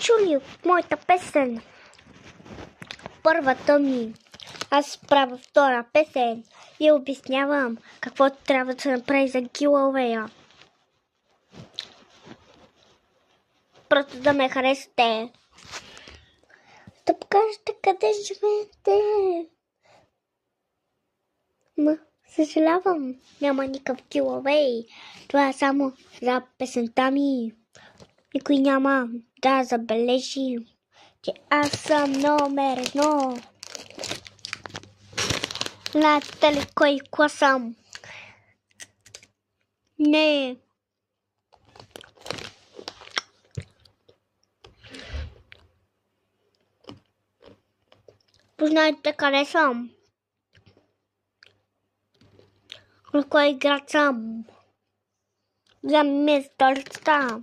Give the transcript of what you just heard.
чули моята песен? Първата ми. Аз правя втора песен и обяснявам какво трябва да се направи за giveaway. Просто да ме харесате. Да покажете къде живеете. Съжалявам, няма никакъв giveaway. Това е само за песента ми. Никой няма да забележи, че аз съм номер 1. Знаете ли кой клас съм? Не. Познайте къде съм? В кой град съм? За ми е столицата.